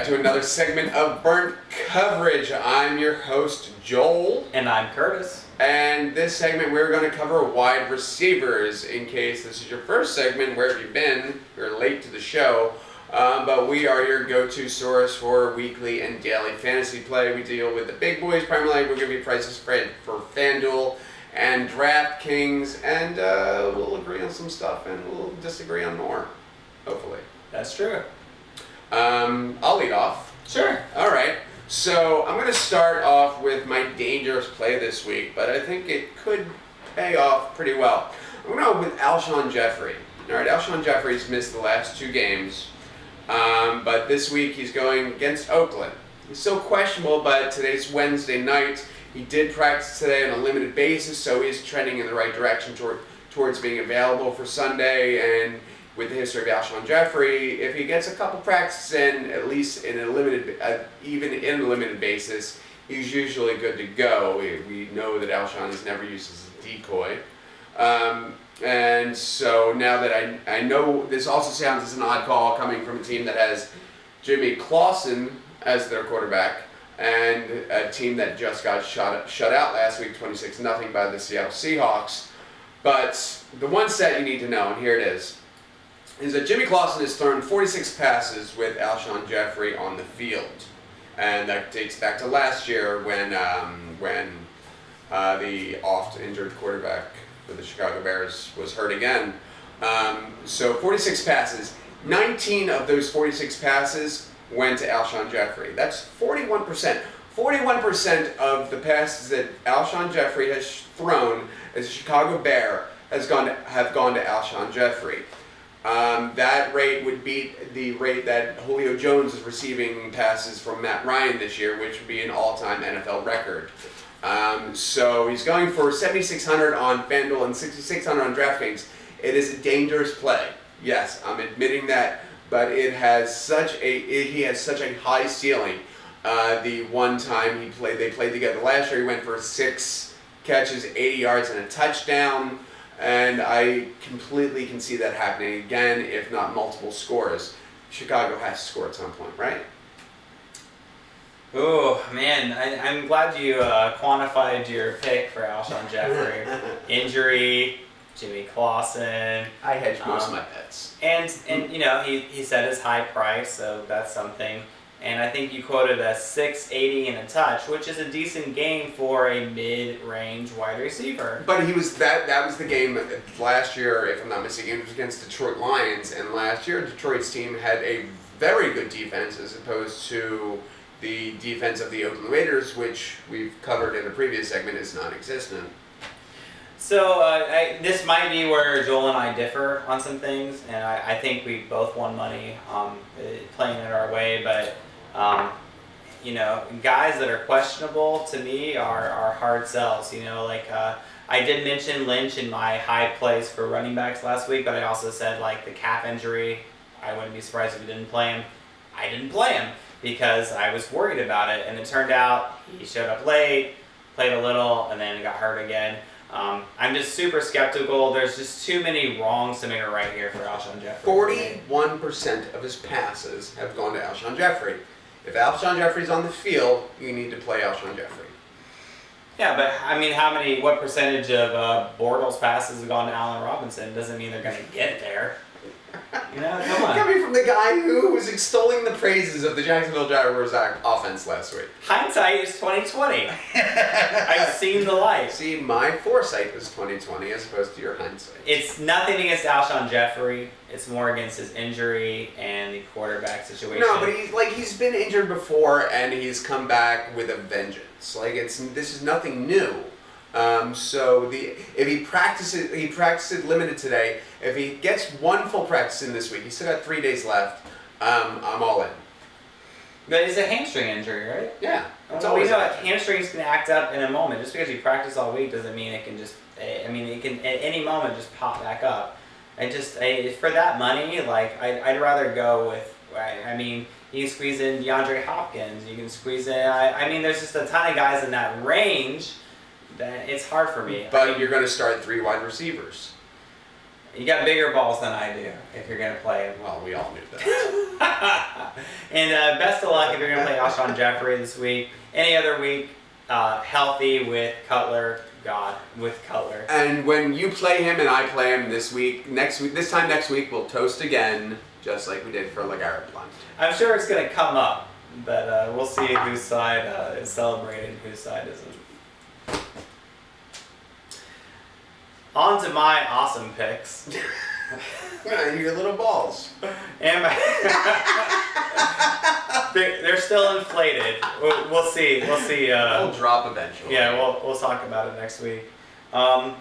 to another segment of Burnt Coverage. I'm your host, Joel. And I'm Curtis. And this segment we're going to cover wide receivers. In case this is your first segment, where have you been? You're late to the show. But we are your go-to source for weekly and daily fantasy play. We deal with the big boys primarily. We'll give you prices for FanDuel and DraftKings. And we'll agree on some stuff and we'll disagree on more, hopefully. That's true. I'll lead off. Sure. All right. So I'm going to start off with my dangerous play this week, but I think it could pay off pretty well. I'm going to go with Alshon Jeffrey. All right, Alshon Jeffrey's missed the last two games, but this week he's going against Oakland. He's still questionable, but today's Wednesday night. He did practice today on a limited basis, so he's trending in the right direction towards being available for Sunday. And with the history of Alshon Jeffrey, if he gets a couple practices in, at least in a limited, even in a limited basis, he's usually good to go. We know that Alshon is never used as a decoy. And so now that I know this also sounds as an odd call coming from a team that has Jimmy Clausen as their quarterback and a team that just got shut out last week 26-0 by the Seattle Seahawks. But the one stat you need to know, and here it is that Jimmy Clausen has thrown 46 passes with Alshon Jeffrey on the field. And that dates back to last year when the oft-injured quarterback for the Chicago Bears was hurt again. So 46 passes. 19 of those 46 passes went to Alshon Jeffrey. That's 41%. 41% of the passes that Alshon Jeffrey has thrown as a Chicago Bear have gone to Alshon Jeffrey. That rate would beat the rate that Julio Jones is receiving passes from Matt Ryan this year, which would be an all-time NFL record. So he's going for 7,600 on FanDuel and 6,600 on DraftKings. It is a dangerous play. Yes, I'm admitting that, but he has such a high ceiling. The one time they played together last year, he went for 6 catches, 80 yards, and a touchdown. And I completely can see that happening again, if not multiple scores. Chicago has to score at some point, right? Oh, man. I'm glad you quantified your pick for Alshon Jeffrey. Injury, Jimmy Clausen. I hedge most of my bets. And you know, he set his high price, so that's something. And I think you quoted a 680 and a touch, which is a decent game for a mid-range wide receiver. But he was that was the game last year, if I'm not mistaken, it was against Detroit Lions, and last year Detroit's team had a very good defense as opposed to the defense of the Oakland Raiders, which we've covered in a previous segment is non-existent. So this might be where Joel and I differ on some things, and I think we both won money playing it our way, but you know, guys that are questionable to me are hard sells. You know, like I did mention Lynch in my high plays for running backs last week, but I also said like the calf injury, I wouldn't be surprised if we didn't play him. I didn't play him because I was worried about it, and it turned out he showed up late, played a little, and then got hurt again. I'm just super skeptical. There's just too many wrongs to make it right here for Alshon Jeffrey. 41% of his passes have gone to Alshon Jeffrey. If Alshon Jeffrey's on the field, you need to play Alshon Jeffrey. Yeah, but I mean, what percentage of Bortles passes have gone to Allen Robinson? Doesn't mean they're going to get there. You know, come on. Coming from the guy who was extolling the praises of the Jacksonville Jaguars offense last week. Hindsight is 20/20. I've seen the light. See, my foresight was 20/20 as opposed to your hindsight. It's nothing against Alshon Jeffrey. It's more against his injury and the quarterback situation. No, but he's been injured before and he's come back with a vengeance. This is nothing new. So if he practiced limited today. If he gets one full practice in this week, he's still got 3 days left. I'm all in. But it's a hamstring injury, right? Yeah. It's always hamstrings can act up in a moment. Just because you practice all week doesn't mean it can just. I mean, it can at any moment just pop back up. For that money, like I'd rather go with. I mean, you can squeeze in DeAndre Hopkins. You can squeeze in. I mean, there's just a ton of guys in that range. That it's hard for me. But you're going to start 3 wide receivers. You got bigger balls than I do if you're going to play him. Well, we all knew that. And best of luck if you're going to play Alshon Jeffrey this week. Any other week, healthy with Cutler. God, with Cutler. And when you play him and I play him this time next week, we'll toast again, just like we did for LeGarrette Blount. I'm sure it's going to come up, but we'll see whose side is celebrated and whose side isn't. On to my awesome picks. Your little balls. And they're still inflated. We'll see. We'll see. They'll drop eventually. Yeah, we'll talk about it next week. Well,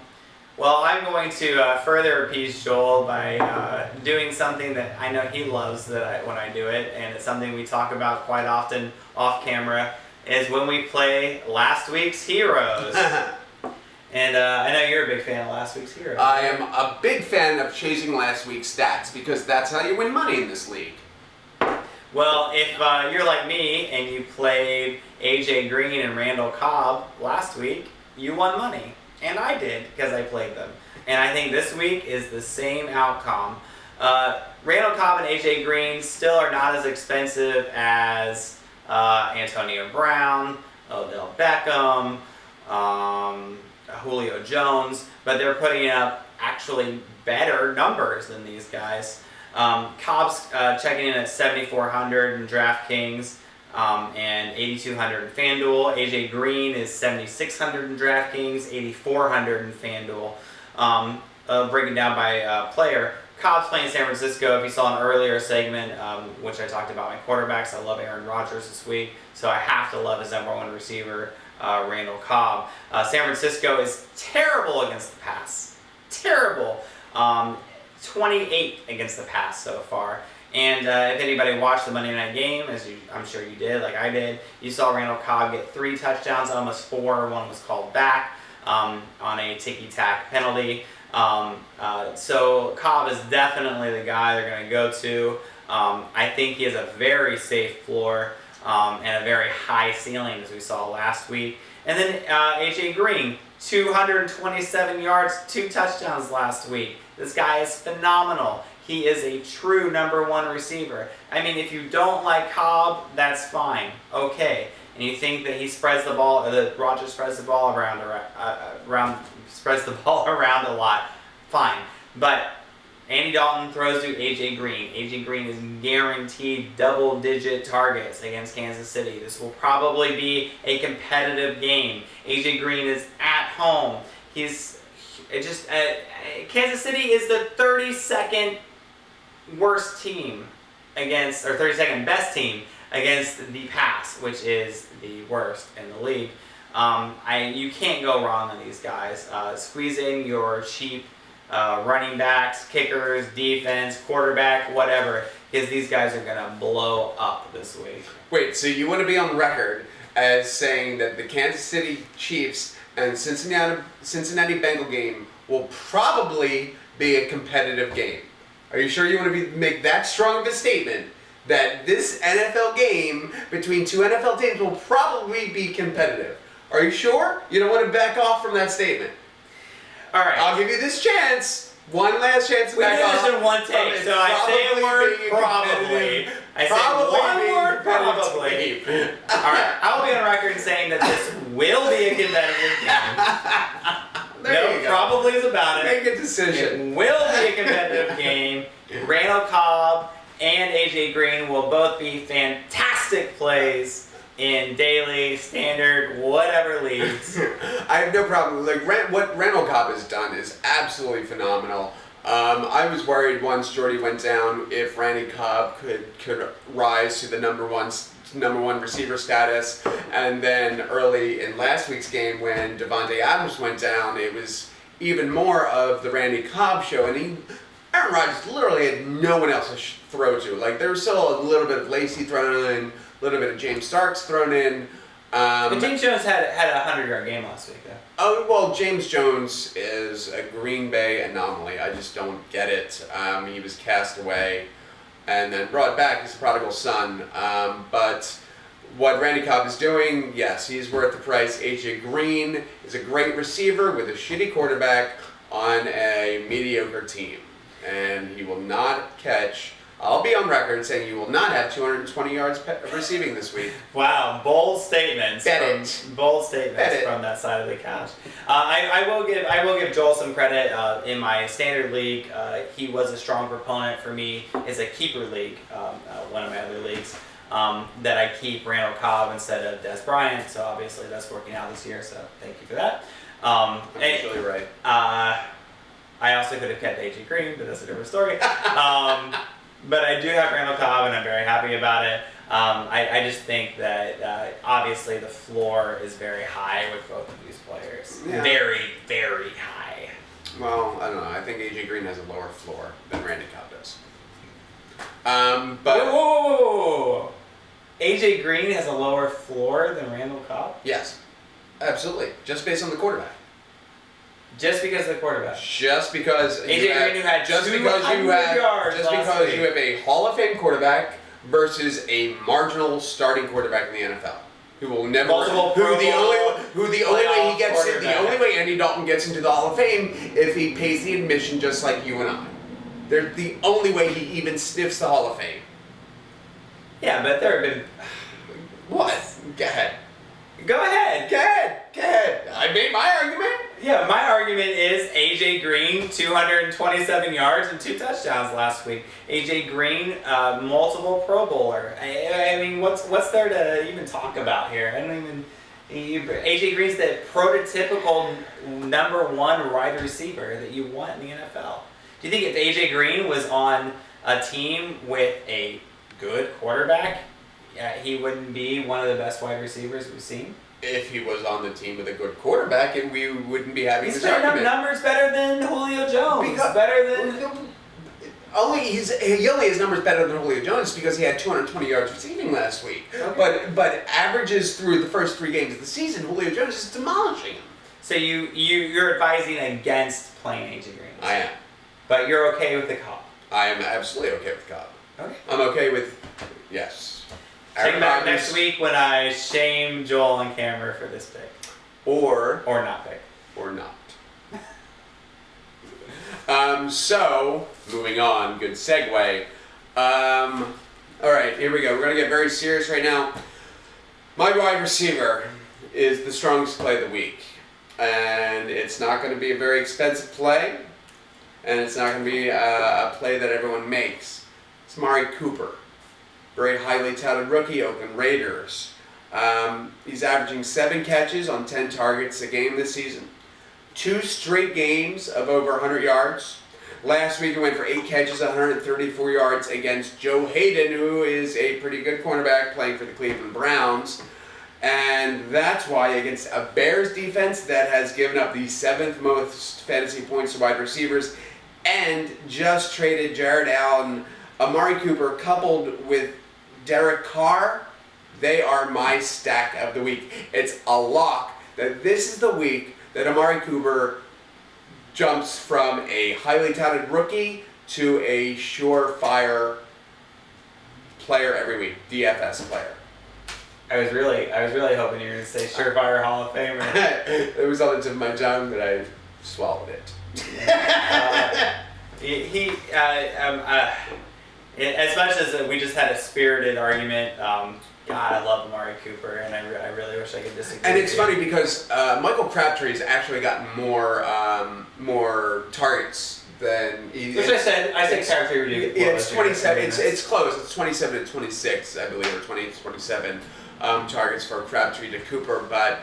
I'm going to further appease Joel by doing something that I know he loves when I do it, and it's something we talk about quite often off camera, is when we play last week's Heroes. And I know you're a big fan of last week's Heroes. I am a big fan of chasing last week's stats because that's how you win money in this league. Well, if you're like me and you played AJ Green and Randall Cobb last week, you won money. And I did because I played them. And I think this week is the same outcome. Randall Cobb and AJ Green still are not as expensive as Antonio Brown, Odell Beckham, Julio Jones, but they're putting up actually better numbers than these guys. Cobb's checking in at 7,400 in DraftKings and 8,200 in FanDuel. AJ Green is 7,600 in DraftKings, 8,400 in FanDuel. Breaking down by player, Cobb's playing San Francisco. If you saw an earlier segment, which I talked about my quarterbacks, I love Aaron Rodgers this week, so I have to love his number one receiver, Randall Cobb. San Francisco is terrible against the pass. Terrible. 28 against the pass so far. And if anybody watched the Monday night game, I'm sure you did, like I did, you saw Randall Cobb get 3 touchdowns, almost 4. One was called back on a ticky-tack penalty. So Cobb is definitely the guy they're going to go to. I think he has a very safe floor and a very high ceiling, as we saw last week. And then AJ Green, 227 yards, 2 touchdowns last week. This guy is phenomenal. He is a true number one receiver. I mean, if you don't like Cobb, that's fine. Okay. And you think that he spreads the ball, or that Rodgers spreads the ball around a lot, fine. But Andy Dalton throws to AJ Green. AJ Green is guaranteed double-digit targets against Kansas City. This will probably be a competitive game. AJ Green is at home. Kansas City is the 32nd worst team against, or 32nd best team against the pass, which is the worst in the league. You can't go wrong on these guys. Squeeze in your cheap running backs, kickers, defense, quarterback, whatever, because these guys are going to blow up this week. Wait, so you want to be on record as saying that the Kansas City Chiefs and Cincinnati Bengal game will probably be a competitive game? Are you sure you want to make that strong of a statement that this NFL game between two NFL teams will probably be competitive? Are you sure? You don't want to back off from that statement? All right. I'll give you this chance. One last chance to We back did off. this in one take, so I say a word probably. I say one word probably. All right. I'll be on record saying that this will be a competitive game. There you go. Probably is about it. Make a decision. It will be a competitive game. Randall Cobb and AJ Green will both be fantastic plays in daily, standard, whatever leagues. I have no problem. Like what Randall Cobb has done is absolutely phenomenal. I was worried once Jordy went down if Randy Cobb could rise to the number one receiver status, and then early in last week's game when Devontae Adams went down, it was even more of the Randy Cobb show, and Aaron Rodgers literally had no one else to throw to. Like there was still a little bit of Lacey thrown in, a little bit of James Starks thrown in. But James Jones had a 100-yard game last week, though. Oh, well, James Jones is a Green Bay anomaly. I just don't get it. He was cast away and then brought back as the prodigal son. But what Randy Cobb is doing, yes, he's worth the price. AJ Green is a great receiver with a shitty quarterback. on a mediocre team. And he will not catch, I'll be on record saying he will not have 220 yards receiving this week. Wow, bold statements. Bet from, it. Bold statements Bet it. from that side of the couch. I will give Joel some credit. In my standard league, he was a strong proponent for me. It's a keeper league, one of my other leagues, that I keep Randall Cobb instead of Des Bryant. So obviously that's working out this year. So thank you for that. I'm usually right. I also could have kept AJ Green, but that's a different story. But I do have Randall Cobb, and I'm very happy about it. I just think that obviously the floor is very high with both of these players. Yeah. Very, very high. Well, I don't know. I think AJ Green has a lower floor than Randy Cobb does. Whoa, But whoa, whoa, whoa, whoa. AJ Green has a lower floor than Randall Cobb? yes, absolutely. Just based on the quarterback. Just because of the quarterback. Just because AJ Green, who had 200 yards just last because week. you have a Hall of Fame quarterback versus a marginal starting quarterback in the NFL. Who will never Multiple who Pro the only Bowl who the only way he gets in, the quarterback. only way Andy Dalton gets into the Hall of Fame if he pays the admission just like you and I. They're the only way he even sniffs the Hall of Fame. Yeah, but there have been... What? Go ahead. Go ahead. Go ahead. Go ahead. I made my argument. Yeah, my argument is AJ Green, 227 yards and 2 touchdowns last week. AJ Green, multiple Pro Bowler. I mean, what's there to even talk about here? I don't even. AJ Green's the prototypical number 1 wide receiver that you want in the NFL. Do you think if AJ Green was on a team with a good quarterback, he wouldn't be one of the best wide receivers we've seen? If he was on the team with a good quarterback, and we wouldn't be having He's this putting up argument. numbers better than Julio Jones. Because- better than... He only has numbers better than Julio Jones because he had 220 yards receiving last week. Okay. But averages through the first 3 games of the season, Julio Jones is demolishing him. So you're advising against playing AJ Green. I am. But you're okay with the Cobb. I am absolutely okay with Cobb. Okay. I'm okay with yes. Check Aaron back Rodgers next week when I shame Joel on camera for this pick. or Or not pick. not. So moving on. Good segue. All right, here we go. We're gonna get very serious right now. My wide receiver is the strongest play of the week, and it's not going to be a very expensive play, and it's not going to be a play that everyone makes. It's Amari Cooper, very highly touted rookie, Oakland Raiders. He's averaging 7 catches on 10 targets a game this season. 2 straight games of over 100 yards. Last week he went for 8 catches, 134 yards against Joe Hayden, who is a pretty good cornerback playing for the Cleveland Browns. And that's why against a Bears defense that has given up the 7th most fantasy points to wide receivers and just traded Jared Allen, Amari Cooper coupled with Derek Carr, they are my stack of the week. It's a lock that this is the week that Amari Cooper jumps from a highly touted rookie to a surefire player every week, DFS player. I was really hoping you were going to say surefire Hall of Famer. It was on the tip of my tongue, but I swallowed it. As much as we just had a spirited argument, God, I love Amari Cooper, and I really wish I could disagree. And with it's you. funny because Michael Crabtree's actually gotten more targets than Which I said Crabtree would do. Yeah, it's 27. It's close. It's 27 and 26, I believe, or 20 to 27 targets for Crabtree to Cooper. But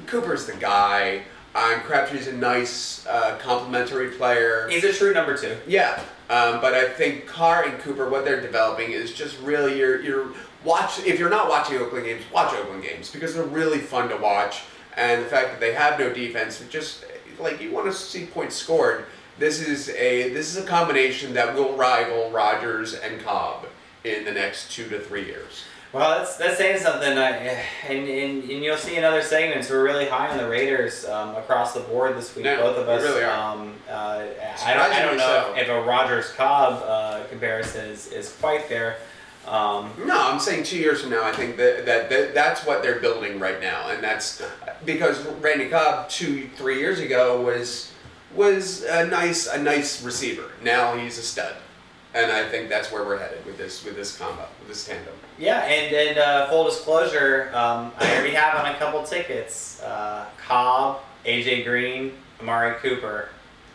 Cooper's the guy. Crabtree's a nice complementary player. He's a true number 2. Yeah, but I think Carr and Cooper, what they're developing is just really your watch. If you're not watching Oakland games, watch Oakland games because they're really fun to watch. And the fact that they have no defense, just like you want to see points scored. This is a combination that will rival Rodgers and Cobb in the next 2 to 3 years. Well, that's saying something, and you'll see in other segments we're really high on the Raiders across the board this week. Yeah, both of us. we really are. I don't know if a Rodgers Cobb comparison is quite there. No, I'm saying 2 years from now, I think that's what they're building right now, and that's because Randy Cobb 2-3 years ago was was a nice receiver. Now he's a stud, and I think that's where we're headed with this combo, with this tandem. Yeah, and full disclosure, I already have on a couple tickets. Cobb, AJ Green, Amari Cooper,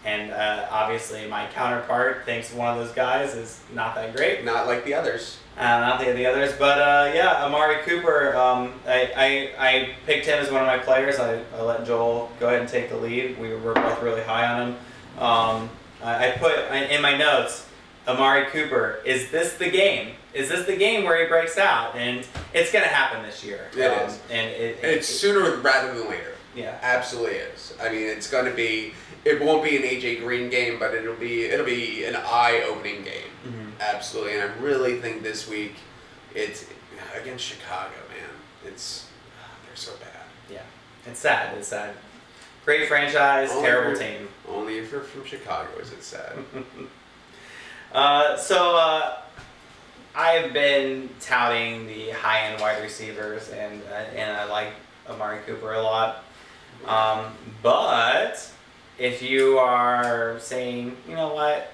and obviously my counterpart thinks one of those guys is not that great. Not like the others. Not the others, but yeah, Amari Cooper. I picked him as one of my players. I let Joel go ahead and take the lead. We were both really high on him. I put in my notes, Amari Cooper. Is this the game? Is this the game where he breaks out? And it's gonna happen this year. It is, and it's sooner rather than later. Yeah, absolutely is. I mean, it's gonna be. It won't be an AJ Green game, but it'll be an eye-opening game. Mm-hmm. Absolutely, and I really think this week it's against Chicago, man. They're so bad. Yeah, it's sad. It's sad. Great franchise, terrible team. Only if you're from Chicago is it sad. I've been touting the high-end wide receivers, and I like Amari Cooper a lot. But if you are saying, you know what,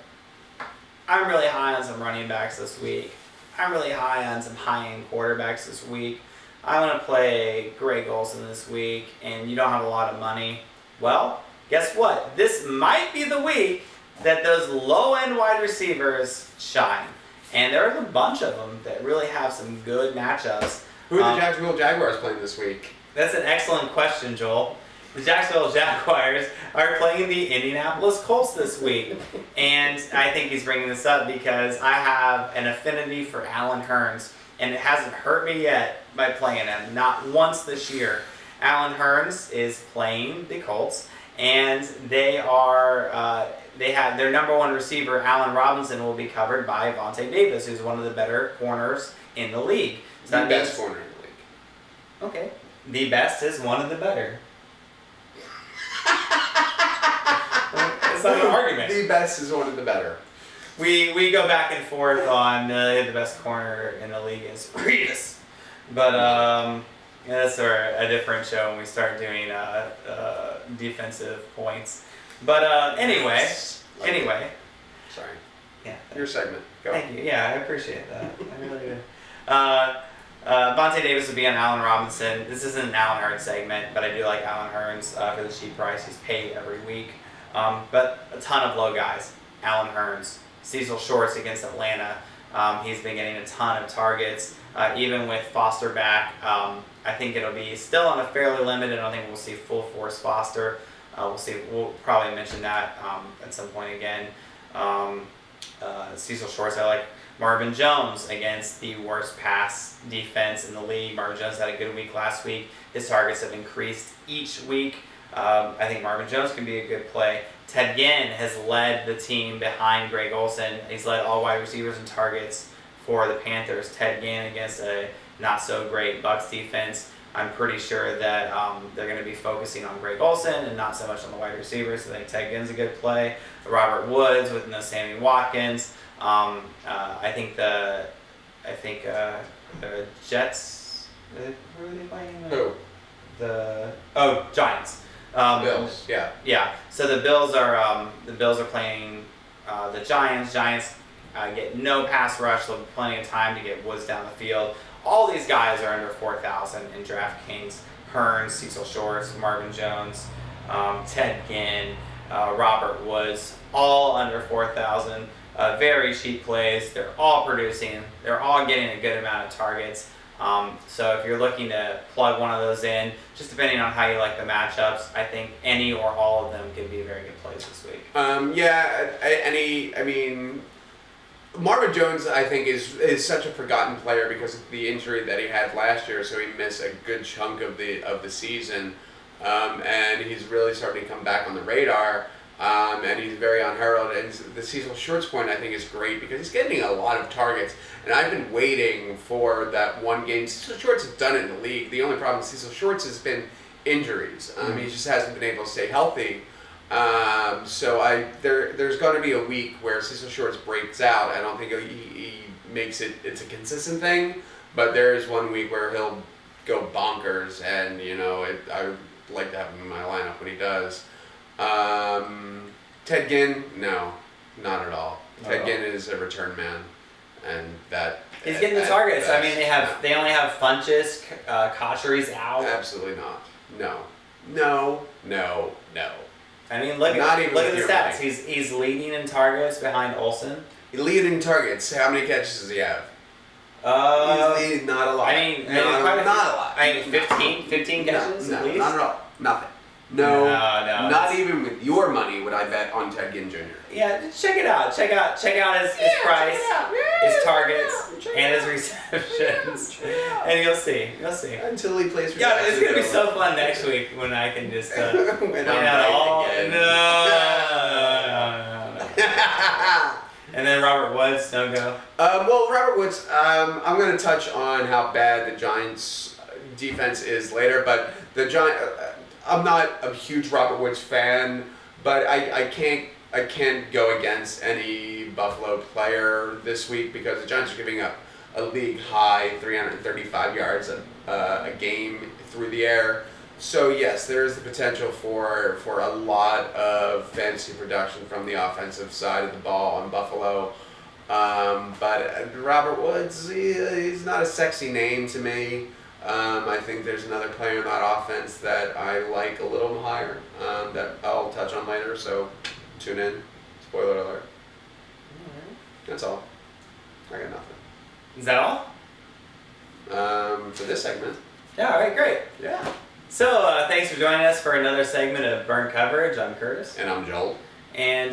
I'm really high on some running backs this week. I'm really high on some high-end quarterbacks this week. I want to play Greg Olsen this week, and you don't have a lot of money. Well, guess what? This might be the week that those low-end wide receivers shine. And there's a bunch of them that really have some good matchups. Who are the Jacksonville Jaguars playing this week? That's an excellent question, Joel. The Jacksonville Jaguars are playing the Indianapolis Colts this week. And I think he's bringing this up because I have an affinity for Allen Hurns. And it hasn't hurt me yet by playing him. Not once this year. Allen Hurns is playing the Colts. And they are... they have their number one receiver, Allen Robinson, will be covered by Vontae Davis, who's one of the better corners in the league. So the best corner in the league. Okay. The best is one of the better. It's not an argument. The best is one of the better. We go back and forth on the best corner in the league is Revis. But that's a different show when we start doing defensive points. But anyway. Sorry. Yeah. Your segment. Go. Thank you. Yeah, I appreciate that. I really do. Vontae Davis would be on Allen Robinson. This isn't an Allen Hurns segment, but I do like Allen Hurns for the cheap price. He's paid every week. But a ton of low guys. Allen Hurns. Cecil Shorts against Atlanta. He's been getting a ton of targets. Even with Foster back, I think it'll be still on a fairly limited. I don't think we'll see full force Foster. We'll see. We'll probably mention that at some point again. Cecil Shorts, I like Marvin Jones against the worst pass defense in the league. Marvin Jones had a good week last week. His targets have increased each week. I think Marvin Jones can be a good play. Ted Ginn has led the team behind Greg Olsen. He's led all wide receivers in targets for the Panthers. Ted Ginn against a not so great Bucs defense. I'm pretty sure that they're going to be focusing on Greg Olsen and not so much on the wide receivers. So I think Ted Ginn's a good play. Robert Woods with no Sammy Watkins. I think the Jets. Who are they playing? Who? Giants. Bills. Yeah. Yeah. So the Bills are playing the Giants. Giants get no pass rush. So plenty of time to get Woods down the field. All these guys are under 4,000 in DraftKings. Hurns, Cecil Shorts, Marvin Jones, Ted Ginn, Robert Woods, all under 4,000. Very cheap plays. They're all producing. They're all getting a good amount of targets. So if you're looking to plug one of those in, just depending on how you like the matchups, I think any or all of them can be very good plays this week. Marvin Jones, I think, is such a forgotten player because of the injury that he had last year, so he missed a good chunk of the season, and he's really starting to come back on the radar, and he's very unheralded. And the Cecil Shorts point, I think, is great because he's getting a lot of targets, and I've been waiting for that one game. Cecil Shorts has done it in the league. The only problem with Cecil Shorts has been injuries. He just hasn't been able to stay healthy. There's going to be a week where Cecil Shorts breaks out. I don't think he makes it. It's a consistent thing, but there is one week where he'll go bonkers, and I would like to have him in my lineup when he does. Ted Ginn, no, not at all. Not Ted at Ginn is a return man, and that He's getting the at targets. I best, mean, they only have Funches, Cotchery's out. absolutely not. No, no, no, no. I mean, look Not at even look with at the your stats. money. He's leading in targets behind Olsen. Leading targets. How many catches does he have? He's leading not a lot. I mean, not a lot. I mean, 15 catches no, at least. not at all. Nothing. No, No, not even with your money would I bet on Ted Ginn Jr. Yeah, check it out. Check out his price, his targets, and his receptions, and you'll see. Until he plays for Yeah, it's gonna be Jacksonville. so fun next week when I can just When I'm point out right all. again. No. And then Robert Woods, no go. Well, Robert Woods, I'm going to touch on how bad the Giants' defense is later, but the I'm not a huge Robert Woods fan, but I can't go against any Buffalo player this week because the Giants are giving up a league high 335 yards a game through the air. So yes, there is the potential for a lot of fantasy production from the offensive side of the ball on Buffalo. But Robert Woods, he's not a sexy name to me. I think there's another player in that offense that I like a little higher that I'll touch on later. So tune in. Spoiler alert. That's all. I got nothing. Is that all? For this segment. Yeah. All right. Great. Yeah. So thanks for joining us for another segment of Burn Coverage. I'm Curtis. And I'm Joel. And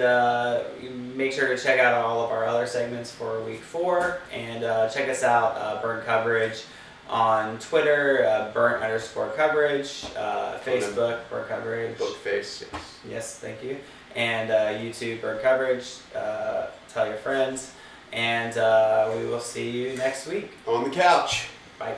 make sure to check out all of our other segments for week 4. And check us out, Burn Coverage, on Twitter, burn_coverage, Facebook, Burn Coverage. Bookface. Yes. Yes, thank you. And YouTube, Burn Coverage. Tell your friends. And we will see you next week. On the couch. Bye.